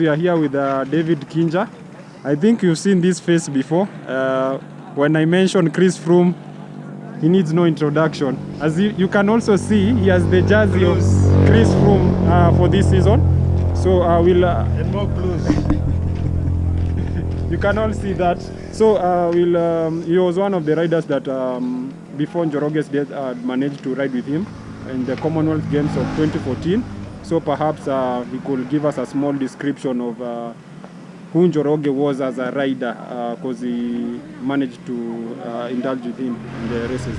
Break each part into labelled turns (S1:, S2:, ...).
S1: We are here with David Kinjah. I think you've seen this face before. When I mentioned Chris Froome, he needs no introduction. As you can also see, he has the jersey of Chris Froome for this season. So we'll...
S2: and more blues.
S1: You can all see that. So he was one of the riders that before Njoroge's death managed to ride with him in the Commonwealth Games of 2014. So perhaps he could give us a small description of who Njoroge was as a rider, because he managed to indulge with him in the races.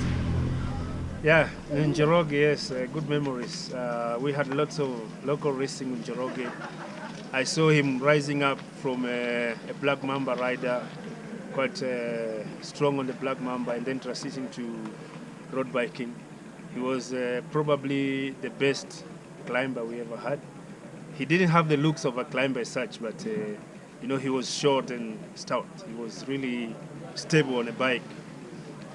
S2: Yeah, in Njoroge, yes, good memories. We had lots of local racing in Njoroge. I saw him rising up from a Black Mamba rider, quite strong on the Black Mamba, and then transitioning to road biking. He was probably the best climber we ever had. He didn't have the looks of a climber as such, but he was short and stout. He was really stable on a bike.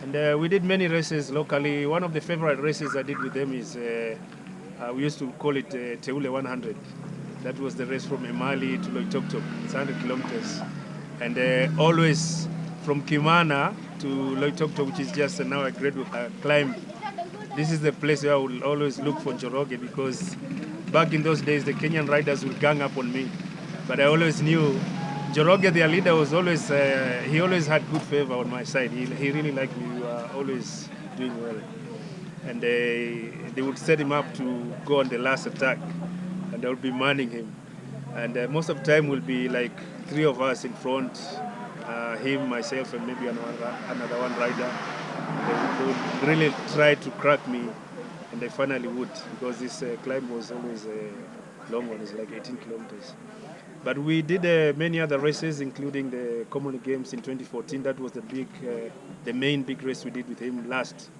S2: And we did many races locally. One of the favorite races I did with them is, we used to call it Teule 100. That was the race from Emali to Loitoktok. It's 100 kilometers. And always from Kimana to Loitoktok, which is just now a graduate climb. This is the place where I will always look for Njoroge, because back in those days, the Kenyan riders would gang up on me. But I always knew Njoroge, their leader, was always, he always had good favor on my side. He really liked me. We were always doing well. And they would set him up to go on the last attack, and I would be manning him. And most of the time will be like three of us in front, him, myself, and maybe another one rider. They would really try to crack me, and they finally would, because this climb was always a long one. It's like 18 kilometers. But we did many other races, including the Commonwealth Games in 2014. That was the main big race we did with him last,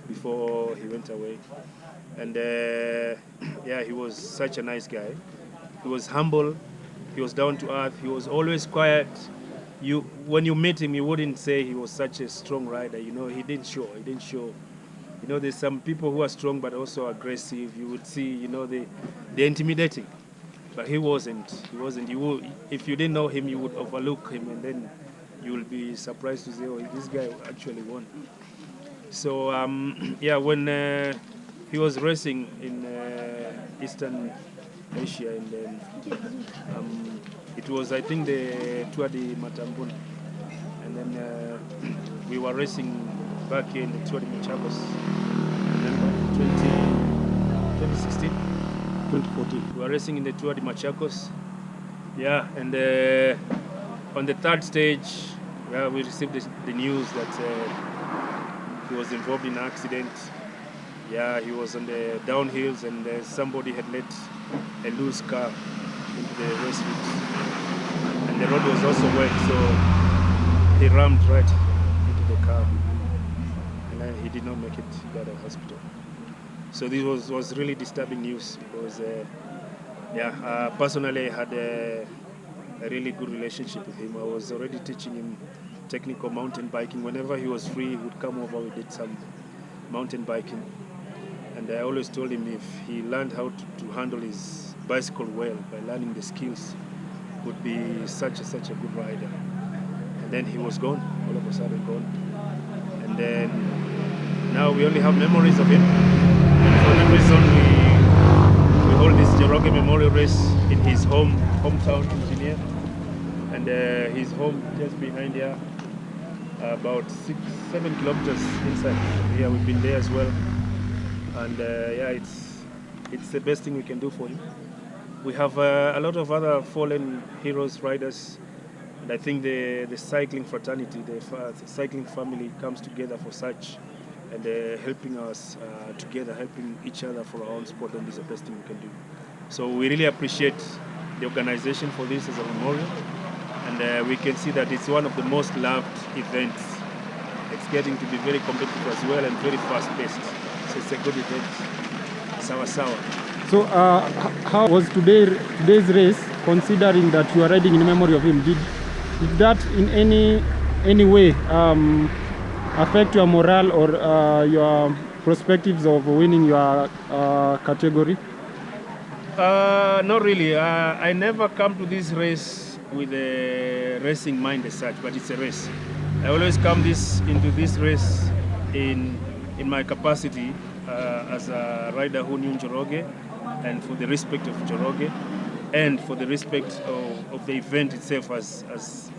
S2: before he went away. And yeah, he was such a nice guy. He was humble. He was down to earth. He was always quiet. When you meet him, you wouldn't say he was such a strong rider. He didn't show. There's some people who are strong but also aggressive. You would see, they're intimidating. But he wasn't. If you didn't know him, you would overlook him, and then you will be surprised to say, oh, this guy actually won. So yeah, when he was racing in Eastern Asia, and then it was, I think, the Tour de Matambun, and then we were racing back here in the Tour de Machakos. Remember, 2016?
S1: 2014.
S2: We were racing in the Tour de Machakos. Yeah, and on the third stage, we received the news that he was involved in an accident. Yeah, he was on the downhills, and somebody had let a loose car into the race route. And the road was also wet, so he rammed right into the car. And he did not make it to the hospital. So this was really disturbing news, because personally I had a really good relationship with him. I was already teaching him technical mountain biking. Whenever he was free, he would come over, we did some mountain biking. And I always told him if he learned how to handle his bicycle well, by learning the skills, would be such a good rider. And then he was gone, all of a sudden gone. And then now we only have memories of him. And for that reason, we hold this Njoroge Memorial Race in his hometown in Guinea. And his home just behind here, about 6-7 kilometers inside. Yeah, we've been there as well. And yeah, it's the best thing we can do for him. We have a lot of other fallen heroes, riders, and I think the cycling fraternity, the cycling family comes together for such, and helping us together, helping each other for our own sport, and this is the best thing we can do. So we really appreciate the organization for this as a memorial, and we can see that it's one of the most loved events. It's getting to be very competitive as well, and very fast-paced. So it's a good event. Sawa.
S1: So how was today's race, considering that you are riding in memory of him? Did that in any way affect your morale or your perspectives of winning your category?
S2: Not really. I never come to this race with a racing mind as such, but it's a race. I always come into this race in my capacity as a rider who knew Njoroge, and for the respect of Njoroge, and for the respect of the event itself as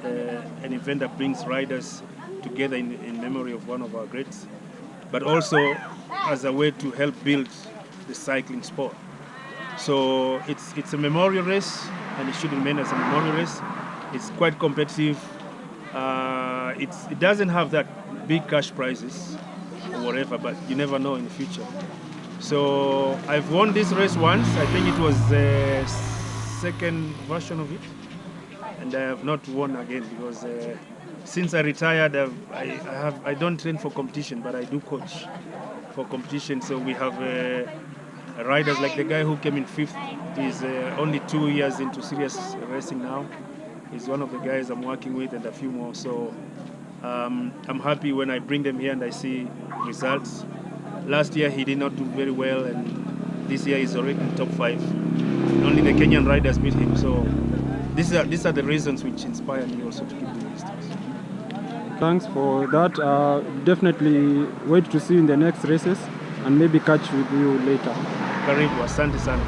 S2: an event that brings riders together in memory of one of our greats, but also as a way to help build the cycling sport. So it's a memorial race, and it should remain as a memorial race. It's quite competitive. It doesn't have that big cash prizes or whatever, but you never know in the future. So I've won this race once. I think it was the second version of it, and I have not won again because since I retired, I don't train for competition, but I do coach for competition. So we have riders like the guy who came in 5th. He's only 2 years into serious racing now. He's one of the guys I'm working with, and a few more. So I'm happy when I bring them here and I see results. Last year he did not do very well, and this year he's already in top 5. Only the Kenyan riders beat him. So these are the reasons which inspire me also to keep doing these things.
S1: Thanks for that. Definitely wait to see you in the next races and maybe catch with you later.
S2: Karibu, asante sana.